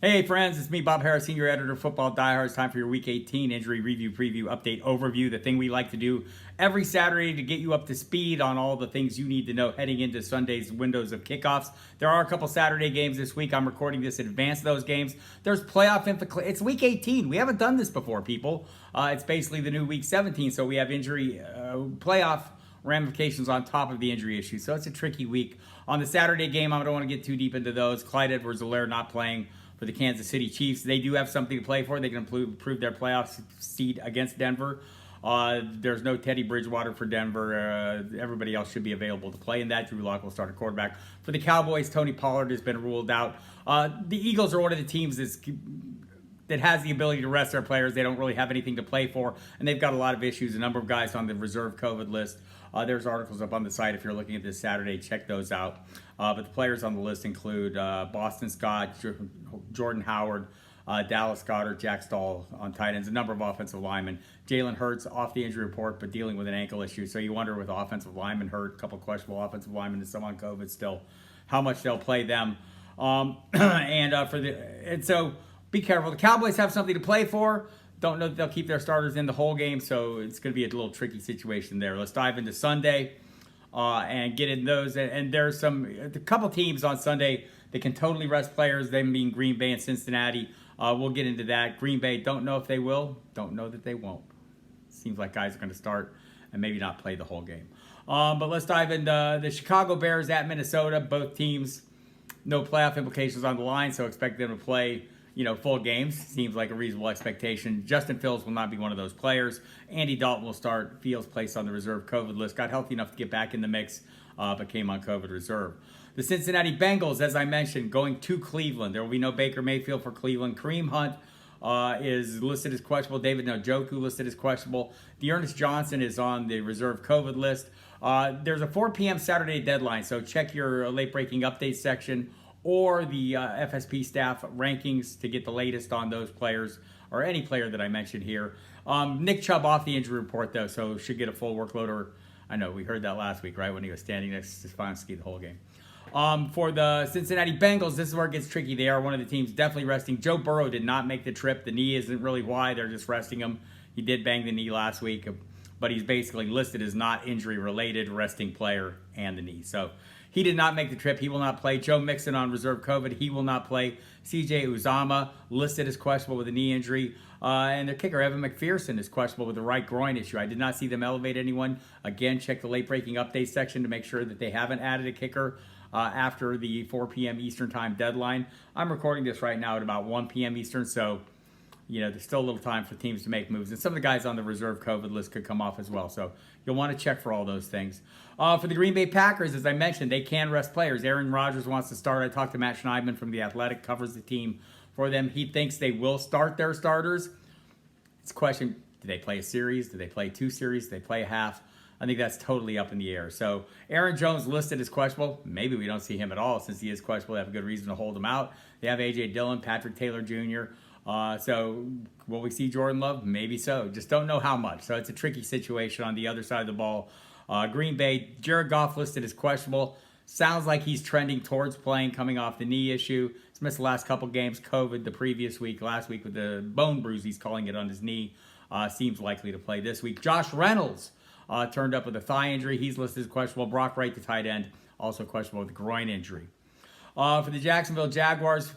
Hey friends, it's me, Bob Harris, Senior Editor of Football Diehards. Time for your Week 18 injury review, preview, update, overview. The thing we like to do every Saturday to get you up to speed on all the things you need to know heading into Sunday's windows of kickoffs. There are a couple Saturday games this week. I'm recording this in advance of those games. There's playoff It's Week 18. We haven't done this before, people. It's basically the new Week 17, so we have injury playoff ramifications on top of the injury issue. So it's a tricky week. On the Saturday game, I don't want to get too deep into those. Clyde Edwards-Helaire not playing for the Kansas City Chiefs. They do have something to play for. They can improve their playoff seed against Denver. There's no Teddy Bridgewater for Denver. Everybody else should be available to play in that. Drew Lock will start a quarterback. For the Cowboys, Tony Pollard has been ruled out. The Eagles are one of the teams that has the ability to rest their players. They don't really have anything to play for, and they've got a lot of issues. A number of guys on the reserve COVID list. There's articles up on the site if you're looking at this Saturday. Check those out. But the players on the list include Boston Scott, Jordan Howard, Dallas Goedert, Jack Stahl on tight ends, a number of offensive linemen. Jalen Hurts off the injury report, but dealing with an ankle issue. So you wonder with offensive linemen hurt, a couple questionable offensive linemen, and some on COVID still, how much they'll play them. And so be careful. The Cowboys have something to play for. Don't know that they'll keep their starters in the whole game, so it's going to be a little tricky situation there. Let's dive into Sunday and get in those. And there's a couple teams on Sunday that can totally rest players, them being Green Bay and Cincinnati. We'll get into that. Green Bay, don't know if they will. Don't know that they won't. Seems like guys are going to start and maybe not play the whole game. But let's dive into the Chicago Bears at Minnesota. Both teams, no playoff implications on the line, so expect them to play full games. Seems like a reasonable expectation. Justin Fields will not be one of those players. Andy Dalton will start. Fields placed on the reserve COVID list. Got healthy enough to get back in the mix, but came on COVID reserve. The Cincinnati Bengals, as I mentioned, going to Cleveland. There will be no Baker Mayfield for Cleveland. Kareem Hunt is listed as questionable. David Njoku listed as questionable. Dearness Johnson is on the reserve COVID list. There's a 4 p.m. Saturday deadline, so check your late-breaking update section or the FSP staff rankings to get the latest on those players or any player that I mentioned here. Nick Chubb off the injury report, though, so should get a full workload. Or I know we heard that last week, right, when he was standing next to Stefanski the whole game. For the Cincinnati Bengals, this is where it gets tricky. They are one of the teams definitely resting. Joe Burrow did not make the trip. The knee isn't really why. They're just resting him. He did bang the knee last week, but he's basically listed as not injury-related, resting player and the knee. So he did not make the trip. He will not play. Joe Mixon on reserve COVID. He will not play. CJ Uzama listed as questionable with a knee injury. And their kicker, Evan McPherson, is questionable with a right groin issue. I did not see them elevate anyone. Again, check the late-breaking update section to make sure that they haven't added a kicker after the 4 p.m. Eastern time deadline. I'm recording this right now at about 1 p.m. Eastern, so there's still a little time for teams to make moves. And some of the guys on the reserve COVID list could come off as well. So you'll want to check for all those things. For the Green Bay Packers, as I mentioned, they can rest players. Aaron Rodgers wants to start. I talked to Matt Schneidman from The Athletic, covers the team for them. He thinks they will start their starters. It's a question, do they play a series? Do they play 2 series? Do they play a half? I think that's totally up in the air. So Aaron Jones listed as questionable. Maybe we don't see him at all since he is questionable. They have a good reason to hold him out. They have A.J. Dillon, Patrick Taylor Jr., so will we see Jordan Love? Maybe so. Just don't know how much. So it's a tricky situation on the other side of the ball. Green Bay, Jared Goff listed as questionable. Sounds like he's trending towards playing, coming off the knee issue. He's missed the last couple games. COVID the previous week. Last week with the bone bruise, he's calling it on his knee. Seems likely to play this week. Josh Reynolds turned up with a thigh injury. He's listed as questionable. Brock Wright, the tight end, also questionable with a groin injury. For the Jacksonville Jaguars,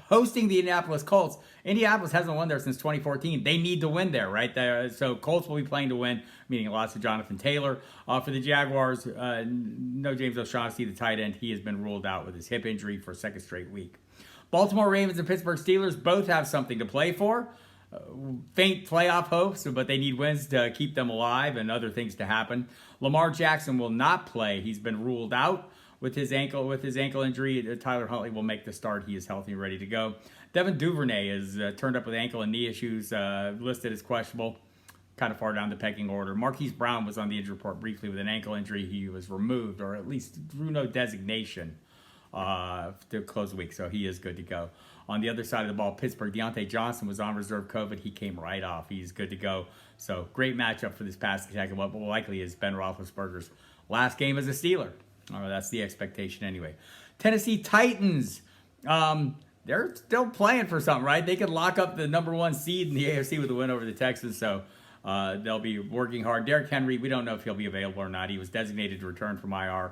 hosting the Indianapolis Colts. Indianapolis hasn't won there since 2014. They need to win there, right? So Colts will be playing to win, meaning lots of Jonathan Taylor. For the Jaguars, no James O'Shaughnessy, the tight end. He has been ruled out with his hip injury for a second straight week. Baltimore Ravens and Pittsburgh Steelers both have something to play for. Faint playoff hopes, but they need wins to keep them alive and other things to happen. Lamar Jackson will not play. He's been ruled out with his ankle injury. Tyler Huntley will make the start. He is healthy and ready to go. Devin Duvernay is turned up with ankle and knee issues, listed as questionable, kind of far down the pecking order. Marquis Brown was on the injury report briefly with an ankle injury. He was removed, or at least drew no designation to close the week, so he is good to go. On the other side of the ball, Pittsburgh, Deontay Johnson was on reserve COVID. He came right off. He's good to go. So great matchup for this pass attack. And what likely is Ben Roethlisberger's last game as a Steeler. That's the expectation anyway. Tennessee Titans. they're still playing for something, right? They could lock up the number 1 seed in the AFC with a win over the Texans, so they'll be working hard. Derrick Henry, we don't know if he'll be available or not. He was designated to return from IR.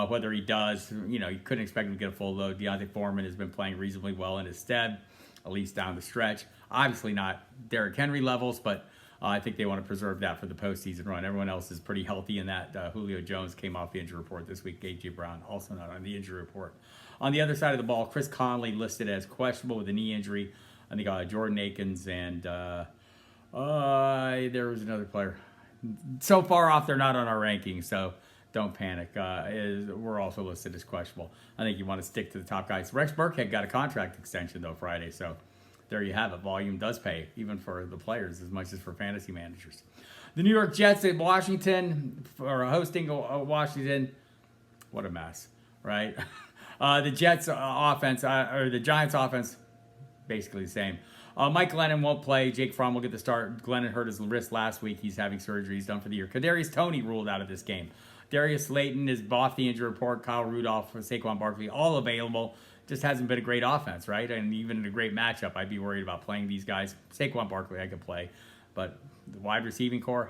Whether he does, you couldn't expect him to get a full load. Deontay Foreman has been playing reasonably well in his stead, at least down the stretch. Obviously not Derrick Henry levels, but I think they want to preserve that for the postseason run. Everyone else is pretty healthy in that. Julio Jones came off the injury report this week. A.J. Brown also not on the injury report. On the other side of the ball, Chris Conley listed as questionable with a knee injury. I think Jordan Akins and there was another player. So far off, they're not on our rankings, so don't panic. We're also listed as questionable. I think you want to stick to the top guys. Rex Burkhead got a contract extension, though, Friday, so there you have it. Volume does pay, even for the players as much as for fantasy managers. The New York Jets at Washington, or hosting Washington. What a mess, right? The Jets offense, or the Giants offense, basically the same. Mike Glennon won't play. Jake Fromm will get the start. Glennon hurt his wrist last week. He's having surgery. He's done for the year. Kadarius Toney ruled out of this game. Darius Slayton is off the injury report. Kyle Rudolph, Saquon Barkley, all available. Just hasn't been a great offense, right? And even in a great matchup, I'd be worried about playing these guys. Saquon Barkley, I could play. But the wide receiving core,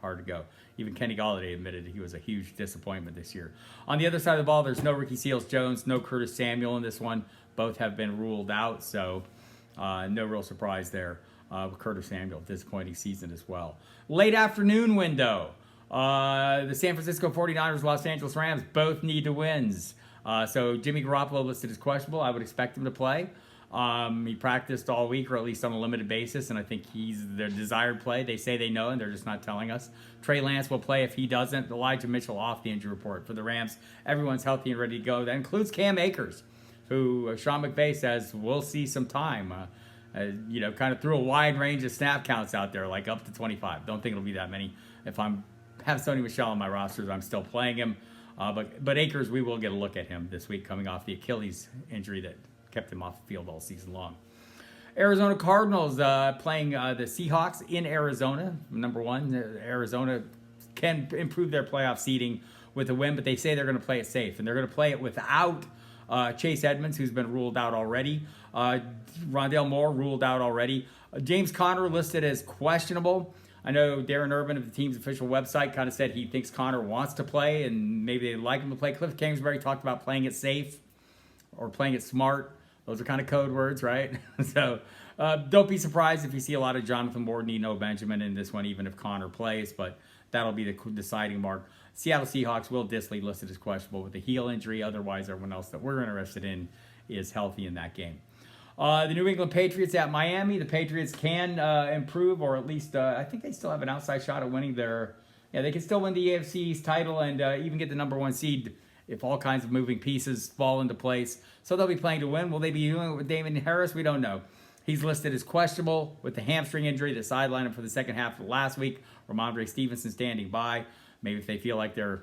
hard to go. Even Kenny Golladay admitted he was a huge disappointment this year. On the other side of the ball, there's no Ricky Seals-Jones, no Curtis Samuel in this one. Both have been ruled out, so no real surprise there. Curtis Samuel, disappointing season as well. Late afternoon window. The San Francisco 49ers, Los Angeles Rams both need to wins. So Jimmy Garoppolo listed as questionable. I would expect him to play. He practiced all week, or at least on a limited basis, and I think he's their desired play. They say they know, and they're just not telling us. Trey Lance will play if he doesn't. Elijah Mitchell off the injury report. For the Rams, everyone's healthy and ready to go. That includes Cam Akers, who Sean McVay says we'll see some time. Kind of threw a wide range of snap counts out there, like up to 25. Don't think it'll be that many. If I have Sony Michel on my rosters, I'm still playing him. But Akers, we will get a look at him this week coming off the Achilles injury that kept him off the field all season long. Arizona Cardinals playing the Seahawks in Arizona. Number one, Arizona can improve their playoff seeding with a win, but they say they're going to play it safe. And they're going to play it without Chase Edmonds, who's been ruled out already. Rondale Moore ruled out already. James Conner listed as questionable. I know Darren Urban of the team's official website kind of said he thinks Conner wants to play and maybe they'd like him to play. Cliff Kingsbury talked about playing it safe or playing it smart. Those are kind of code words, right? So don't be surprised if you see a lot of Jonathan Ward, Nino Benjamin in this one, even if Conner plays, but that'll be the deciding mark. Seattle Seahawks, Will Dissly listed as questionable with a heel injury. Otherwise, everyone else that we're interested in is healthy in that game. The New England Patriots at Miami. The Patriots can improve, or at least I think they still have an outside shot at winning their... Yeah, they can still win the AFC East title and even get the number one seed if all kinds of moving pieces fall into place. So they'll be playing to win. Will they be doing it with Damon Harris? We don't know. He's listed as questionable with the hamstring injury that sidelined him for the second half of last week. Ramondre Stevenson standing by. Maybe if they feel like they're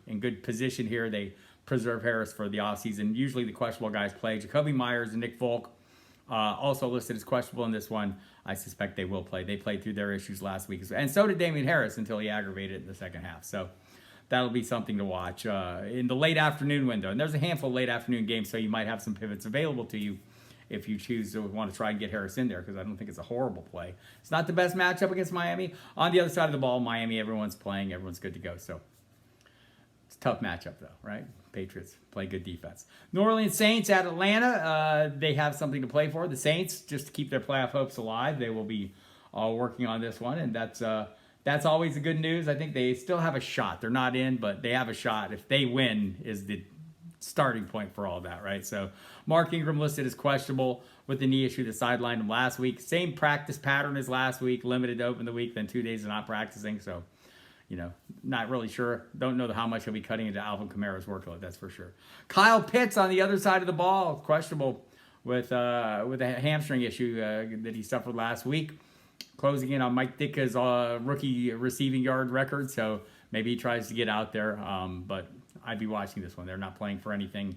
in good position here, they preserve Harris for the offseason. Usually the questionable guys play. Jacoby Myers and Nick Folk also listed as questionable in this one. I suspect they will play. They played through their issues last week. And so did Damian Harris until he aggravated it in the second half. So that'll be something to watch in the late afternoon window. And there's a handful of late afternoon games, so you might have some pivots available to you if you choose to want to try and get Harris in there, because I don't think it's a horrible play. It's not the best matchup against Miami. On the other side of the ball, Miami, everyone's playing. Everyone's good to go. So it's a tough matchup, though, right? Patriots play good defense. New Orleans Saints at Atlanta. They have something to play for. The Saints, just to keep their playoff hopes alive, they will be working on this one, and that's always the good news. I think they still have a shot. They're not in, but they have a shot. If they win, is the starting point for all that, right? So Mark Ingram listed as questionable with the knee issue that sidelined him last week. Same practice pattern as last week, limited to open the week, then 2 days of not practicing. So, not really sure. Don't know how much he'll be cutting into Alvin Kamara's workload, that's for sure. Kyle Pitts on the other side of the ball, questionable with a hamstring issue that he suffered last week. Closing in on Mike Ditka's rookie receiving yard record, so maybe he tries to get out there, but I'd be watching this one. They're not playing for anything.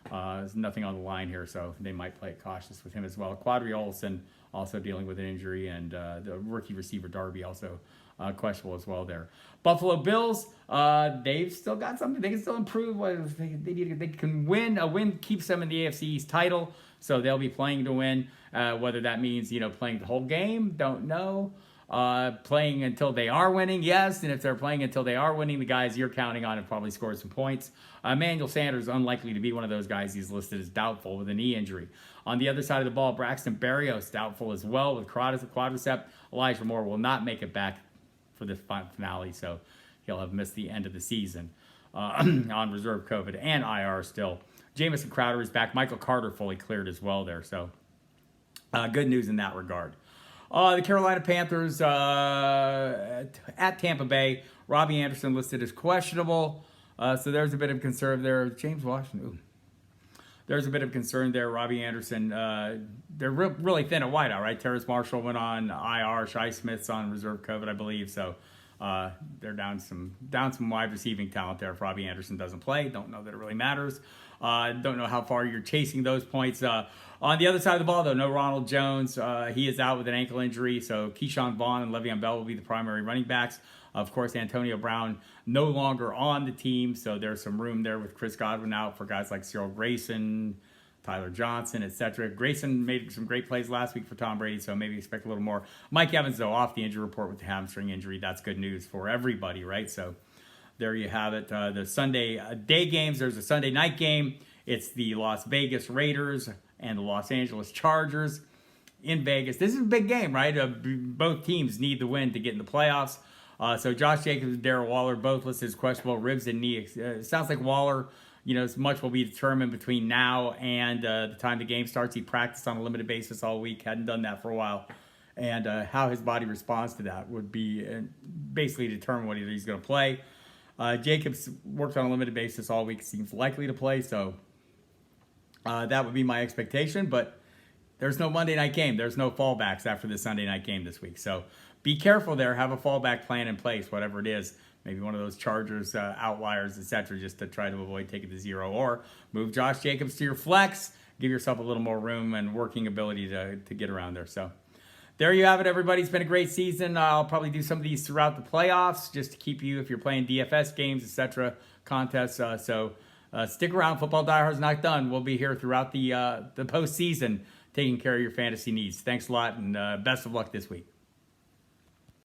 There's nothing on the line here, so they might play it cautious with him as well. Quadri Olson also dealing with an injury, and the rookie receiver Darby also questionable as well there. Buffalo Bills, they've still got something. They can still improve. They can win. A win keeps them in the AFC East title, so they'll be playing to win. Whether that means, playing the whole game, don't know. Playing until they are winning, yes. And if they're playing until they are winning, the guys you're counting on have probably scored some points. Emmanuel Sanders is unlikely to be one of those guys. He's listed as doubtful with a knee injury. On the other side of the ball, Braxton Berrios doubtful as well with quadricep. Elijah Moore will not make it back for the finale, so he'll have missed the end of the season on reserve COVID and IR still. Jamison Crowder is back. Michael Carter fully cleared as well there, so good news in that regard. The Carolina Panthers at Tampa Bay. Robbie Anderson listed as questionable, so there's a bit of concern there. James Washington. Ooh. There's a bit of concern there. Robbie Anderson, they're really thin at wideout, right? Terrace Marshall went on IR. Shai Smith's on reserve COVID, I believe. So they're down some wide receiving talent there if Robbie Anderson doesn't play. Don't know that it really matters. Don't know how far you're chasing those points. On the other side of the ball, though, no Ronald Jones. He is out with an ankle injury. So Keyshawn Vaughn and Le'Veon Bell will be the primary running backs. Of course, Antonio Brown no longer on the team, so there's some room there with Chris Godwin out for guys like Cyril Grayson, Tyler Johnson, etc. Grayson made some great plays last week for Tom Brady, so maybe expect a little more. Mike Evans, though, off the injury report with the hamstring injury. That's good news for everybody, right? So there you have it. The Sunday day games, there's a Sunday night game. It's the Las Vegas Raiders and the Los Angeles Chargers in Vegas. This is a big game, right? Both teams need the win to get in the playoffs. So Josh Jacobs and Darren Waller both listed as questionable, ribs and knee. It sounds like Waller, much will be determined between now and the time the game starts. He practiced on a limited basis all week, hadn't done that for a while. And how his body responds to that would be basically determine whether he's going to play. Jacobs worked on a limited basis all week, seems likely to play. So that would be my expectation. But there's no Monday night game. There's no fallbacks after the Sunday night game this week. So be careful there. Have a fallback plan in place, whatever it is. Maybe one of those Chargers outliers, etc., just to try to avoid taking the zero. Or move Josh Jacobs to your flex. Give yourself a little more room and working ability to get around there. So there you have it, everybody. It's been a great season. I'll probably do some of these throughout the playoffs just to keep you, if you're playing DFS games, etc., contests. So stick around. Football Diehards not done. We'll be here throughout the postseason taking care of your fantasy needs. Thanks a lot, and best of luck this week.